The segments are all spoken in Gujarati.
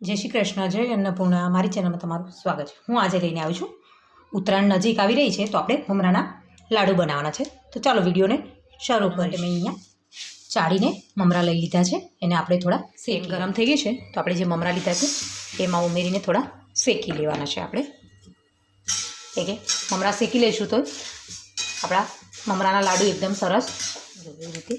જય શ્રી કૃષ્ણ, જય અન્નપૂર્ણા. મારી ચેનલમાં તમારું સ્વાગત છે. હું આજે લઈને આવી છું, ઉત્તરાયણ નજીક આવી રહી છે તો આપણે મમરાના લાડુ બનાવવાના છે. તો ચાલો વિડીયોને શરૂ કરીએ. મેં અહીંયા ચાળીને મમરા લઈ લીધા છે, એને આપણે થોડા તેલ ગરમ થઈ ગઈ છે તો આપણે જે મમરા લીધા છે એમાં ઉમેરીને થોડા શેકી લેવાના છે. આપણે કે મમરા શેકી લઈશું તો આપણા મમરાના લાડુ એકદમ સરસ એવી રીતે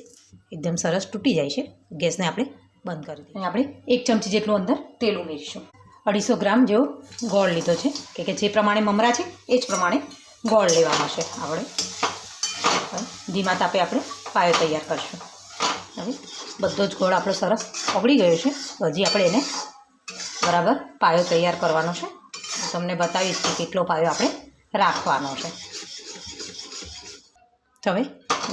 એકદમ સરસ તૂટી જાય છે. ગેસને આપણે બંધ કરી દઈએ. આપણે 1 ચમચી જેટલું અંદર તેલ ઉમેરીશું. 250 ગ્રામ જેવો ગોળ લીધો છે કે જે પ્રમાણે મમરા છે એ જ પ્રમાણે ગોળ લેવાનો છે. આપણે ધીમા તાપે આપણે પાયો તૈયાર કરીશું. હવે બધો જ ગોળ આપણો સરસ ઓગળી ગયો છે. હજી આપણે એને બરાબર પાયો તૈયાર કરવાનો છે. તમને બતાવીશ કે કેટલો પાયો આપણે રાખવાનો છે. તો હવે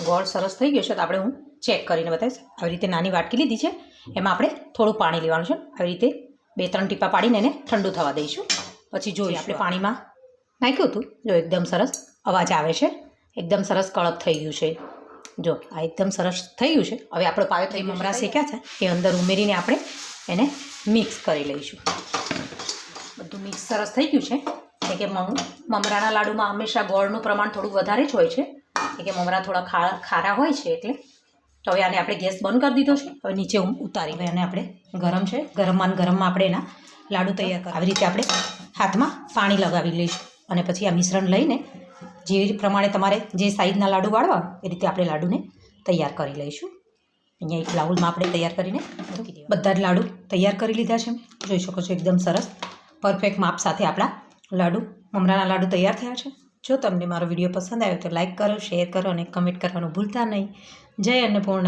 ગોળ સરસ થઈ ગયો છે તો આપણે હું ચેક કરીને બતાવીશ. આવી રીતે નાની વાટકી લીધી છે, એમાં આપણે થોડું પાણી લેવાનું છે. આવી રીતે 2-3 ટીપા પાડીને એને ઠંડુ થવા દઈશું. પછી જોઈએ આપણે પાણીમાં નાખ્યું હતું, જો એકદમ સરસ અવાજ આવે છે, એકદમ સરસ કડક થઈ ગયું છે. જો આ એકદમ સરસ થઈ ગયું છે. હવે આપણો પાયો થઈ મમરા શેક્યા છે એ અંદર ઉમેરીને આપણે એને મિક્સ કરી લઈશું. બધું મિક્સ સરસ થઈ ગયું છે કે મમરાના લાડુમાં હંમેશા ગોળનું પ્રમાણ થોડું વધારે જ હોય છે કે મમરા થોડા ખારા હોય છે એટલે. તો હવે આને આપણે ગેસ બંધ કરી દીધો છે. હવે નીચે ઉતારી હવે આને આપણે ગરમ છે, ગરમમાં આપણે એના લાડુ તૈયાર કરી આવી રીતે આપણે હાથમાં પાણી લગાવી લઈશું અને પછી આ મિશ્રણ લઈને જે પ્રમાણે તમારે જે સાઈઝના લાડુ વાળવા એ રીતે આપણે લાડુને તૈયાર કરી લઈશું. અહીંયા એક બાઉલમાં આપણે તૈયાર કરીને મૂકી દઈએ. બધા જ લાડુ તૈયાર કરી લીધા છે. જોઈ શકો છો એકદમ સરસ પરફેક્ટ માપ સાથે આપણા લાડુ મમરાના લાડુ તૈયાર થયા છે. જો તમને મારો વિડીયો પસંદ આવ્યો તો લાઇક કરો, શેર કરો અને કમેન્ટ કરવાનું ભૂલતા નહીં. જય અન્નપૂર્ણા.